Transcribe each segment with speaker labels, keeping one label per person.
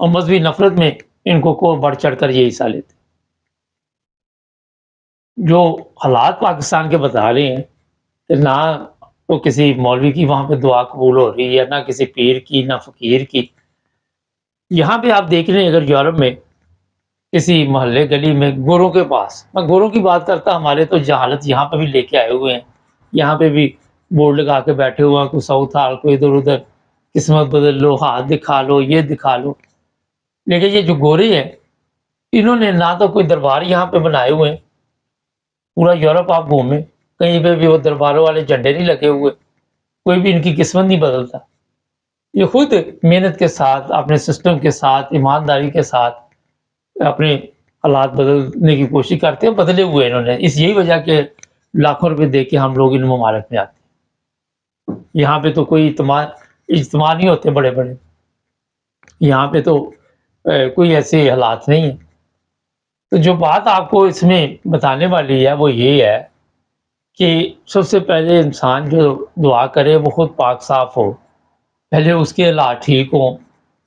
Speaker 1: اور مذہبی نفرت میں ان کو بڑھ چڑھ کر یہ حصہ لیتے. جو حالات پاکستان کے بتا رہے ہیں کہ نہ تو کسی مولوی کی وہاں پہ دعا قبول ہو رہی ہے، نہ کسی پیر کی، نہ فقیر کی. یہاں پہ آپ دیکھ لیں اگر یورپ میں کسی محلے گلی میں گوروں کے پاس، میں گوروں کی بات کرتا، ہمارے تو جہالت یہاں پہ بھی لے کے آئے ہوئے ہیں، یہاں پہ بھی بورڈ لگا کے بیٹھے ہوئے ہیں، کوئی ساؤتھ ہال، کوئی ادھر ادھر، قسمت بدل لو، ہاتھ دکھا لو، یہ دکھا لو. لیکن یہ جو گورے ہیں انہوں نے نہ تو کوئی دربار یہاں پہ بنائے ہوئے ہیں، پورا یورپ آپ گھومیں کہیں پہ بھی وہ درباروں والے جھنڈے نہیں لگے ہوئے، کوئی بھی ان کی قسمت نہیں بدلتا. یہ خود محنت کے ساتھ، اپنے سسٹم کے ساتھ، ایمانداری کے ساتھ اپنے حالات بدلنے کی کوشش کرتے ہیں، بدلے ہوئے انہوں نے. اس یہی وجہ کہ لاکھوں روپے دے کے ہم لوگ ان ممالک میں آتے ہیں. یہاں پہ تو کوئی اجتماع نہیں ہوتے بڑے بڑے، یہاں پہ تو کوئی ایسے حالات نہیں ہیں. تو جو بات آپ کو اس میں بتانے والی ہے وہ یہ ہے کہ سب سے پہلے انسان جو دعا کرے وہ خود پاک صاف ہو، پہلے اس کے حالات ٹھیک ہوں.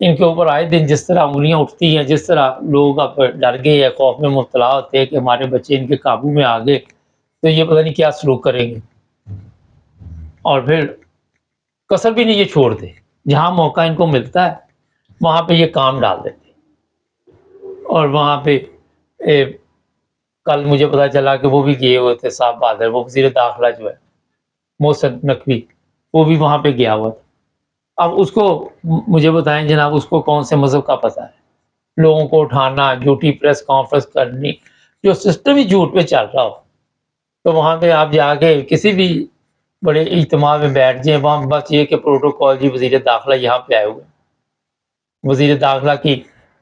Speaker 1: ان کے اوپر آئے دن جس طرح انگلیاں اٹھتی ہیں، جس طرح لوگ اب ڈر گئے ہیں، خوف میں مبتلا ہوتے ہیں کہ ہمارے بچے ان کے قابو میں آ گئے تو یہ پتہ نہیں کیا سلوک کریں گے، اور پھر کسر بھی نہیں یہ چھوڑتے، جہاں موقع ان کو ملتا ہے وہاں پہ یہ کام ڈال دیتے. اور وہاں پہ کل مجھے پتا چلا کہ وہ بھی گئے ہوئے تھے، صاحب بہادر، وہ وزیر داخلہ جو ہے محسن نقوی، وہ بھی وہاں پہ گیا ہوا تھا. اب اس کو مجھے بتائیں جناب، اس کو کون سے مذہب کا پتہ ہے؟ لوگوں کو اٹھانا، جھوٹی پریس کانفرنس کرنی، جو سسٹم ہی جھوٹ پہ چل رہا ہو. تو وہاں پہ آپ جا کے کسی بھی بڑے اجتماع میں بیٹھ جائیں، وہاں بس یہ کہ پروٹوکول، جی وزیر داخلہ یہاں پہ آئے ہوئے. وزیر داخلہ کی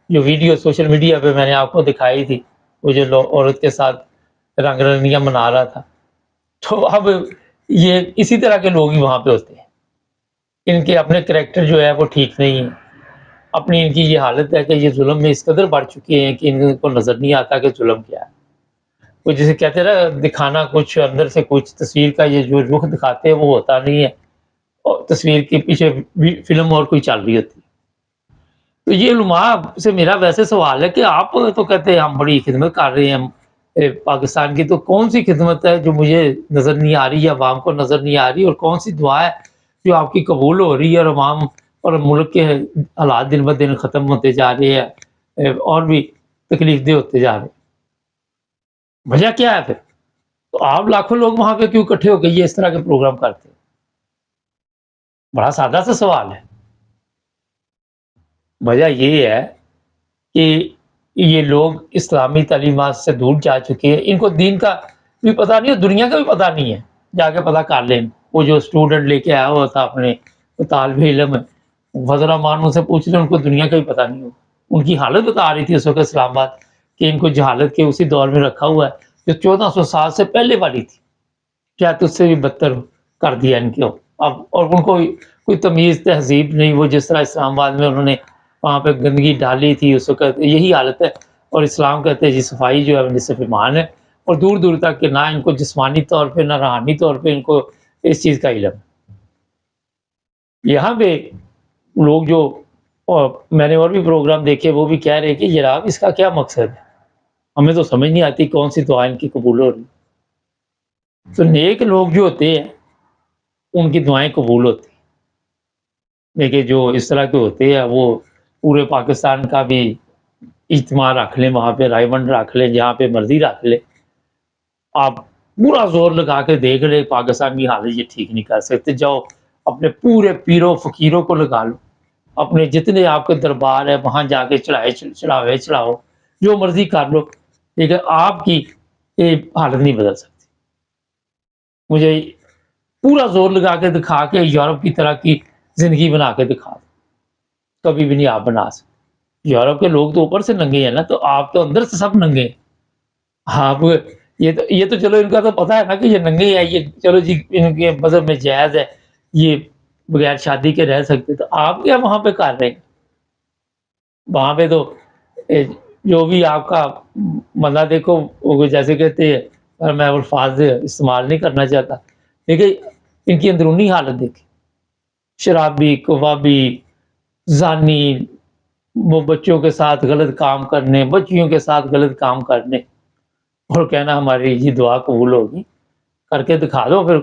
Speaker 1: جو ویڈیو سوشل میڈیا پہ میں نے آپ کو دکھائی تھی، وہ جو عورت کے ساتھ رنگ رنگیاں منا رہا تھا، تو اب یہ اسی طرح کے لوگ ہی وہاں پہ ہوتے ہیں. ان کے اپنے کریکٹر جو ہے وہ ٹھیک نہیں ہے. اپنی ان کی یہ حالت ہے کہ یہ ظلم میں اس قدر بڑھ چکے ہیں کہ ان کو نظر نہیں آتا کہ ظلم کیا ہے. وہ جسے کہتے ہیں نا دکھانا کچھ اندر سے کچھ، تصویر کا یہ جو رخ دکھاتے ہیں وہ ہوتا نہیں ہے، اور تصویر کے پیچھے فلم اور کوئی چل رہی ہوتی ہے. تو یہ علماء سے میرا ویسے سوال ہے کہ آپ تو کہتے ہیں ہم بڑی خدمت کر رہے ہیں پاکستان کی، تو کون سی خدمت ہے جو مجھے نظر نہیں آ رہی یا عوام کو نظر نہیں آ رہی، اور کون سی دعا ہے جو آپ کی قبول ہو رہی ہے اور عوام اور ملک کے حالات دن بدن ختم ہوتے جا رہے ہیں اور بھی تکلیف دہ ہوتے جا رہے ہیں؟ وجہ کیا ہے پھر؟ تو آپ لاکھوں لوگ وہاں پہ کیوں اکٹھے ہو کے یہ اس طرح کے پروگرام کرتے ہیں؟ بڑا سادہ سا سوال ہے. وجہ یہ ہے کہ یہ لوگ اسلامی تعلیمات سے دور جا چکے ہیں، ان کو دین کا بھی پتہ نہیں اور دنیا کا بھی پتہ نہیں ہے. جا کے پتہ کر لیں، وہ جو اسٹوڈنٹ لے کے آیا ہوا تھا اپنے طالب علم، وزرا مان ان سے پوچھ لیں، ان کو دنیا کا بھی پتہ نہیں ہو. ان کی حالت بتا رہی تھی اس وقت اسلام آباد کہ ان کو جہالت کے اسی دور میں رکھا ہوا ہے جو 1400 سال سے پہلے والی تھی، کیا تجھ سے بھی بدتر کر دیا ان کو. اب اور ان کو کوئی تمیز تہذیب نہیں، وہ جس طرح اسلام آباد میں انہوں نے وہاں پہ گندگی ڈالی تھی اس وقت، یہی حالت ہے. اور اسلام کہتے ہیں جی صفائی جو ہے نصف ایمان ہے، اور دور دور تک کہ نہ ان کو جسمانی طور پہ نہ روحانی طور پہ ان کو اس چیز کا علم. یہاں پہ لوگ جو، اور میں نے اور بھی پروگرام دیکھے، وہ بھی کہہ رہے کہ جناب اس کا کیا مقصد ہے، ہمیں تو سمجھ نہیں آتی کون سی دعا ان کی قبول ہو رہی. تو نیک لوگ جو ہوتے ہیں ان کی دعائیں قبول ہوتی ہیں، لیکن جو اس طرح کے ہوتے ہیں وہ پورے پاکستان کا بھی اجتماع رکھ لیں، وہاں پہ رائے منڈ رکھ لیں، جہاں پہ مرضی رکھ لیں، آپ پورا زور لگا کے دیکھ لیں پاکستان کی حالت یہ ٹھیک نہیں کر سکتے. جاؤ اپنے پورے پیروں فقیروں کو لگا لو، اپنے جتنے آپ کے دربار ہے وہاں جا کے چڑھاؤ، جو مرضی کر لو، لیکن آپ کی یہ حالت نہیں بدل سکتی. مجھے پورا زور لگا کے دکھا کے یورپ کی طرح کی زندگی بنا کے دکھا دو، کبھی بھی نہیں آپ بنا سکتے. یورپ کے لوگ تو اوپر سے ننگے ہیں نا، تو آپ تو اندر سے سب ننگے ہیں. آپ یہ تو چلو ان کا تو پتہ ہے نا کہ یہ ننگے ہیں، یہ چلو جی ان کے مذہب میں جائز ہے یہ بغیر شادی کے رہ سکتے، تو آپ کیا وہاں پہ کر رہے ہیں؟ وہاں پہ تو جو بھی آپ کا مزہ دیکھو، وہ جیسے کہتے ہیں، اور میں الفاظ استعمال نہیں کرنا چاہتا، لیکن ان کی اندرونی حالت دیکھیں، شرابی، کبابی، زانی، وہ بچوں کے ساتھ غلط کام کرنے، بچیوں کے ساتھ غلط کام کرنے اور کہنا ہماری یہ دعا قبول ہوگی، کر کے دکھا دو،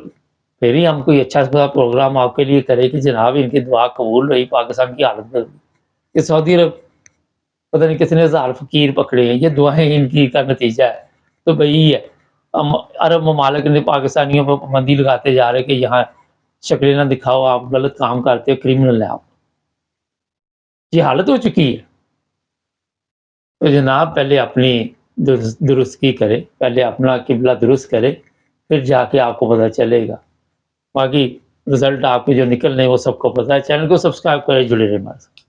Speaker 1: پھر ہی ہم کوئی اچھا سا پروگرام آپ کے لیے کرے کہ جناب ان کی دعا قبول رہی، پاکستان کی حالت بدل گئی۔ کہ سعودی عرب پتہ نہیں کتنے ہزار فقیر پکڑے ہیں، یہ دعائیں ان کی کا نتیجہ ہے۔ تو بھائی ہے ہم عرب ممالک نے پاکستانیوں پر پابندی لگاتے جا رہے کہ یہاں شکلیں نہ دکھاؤ، آپ غلط کام کرتے ہو، کرمنل ہے آپ۔ یہ حالت ہو چکی ہے۔ تو جناب پہلے اپنی درستگی کرے، پہلے اپنا قبلہ درست کرے، پھر جا کے آپ کو پتہ چلے گا۔ باقی رزلٹ آپ کے جو نکلنے وہ سب کو پتہ ہے۔ چینل کو سبسکرائب کرے، جڑے رہے ہمارے ساتھ۔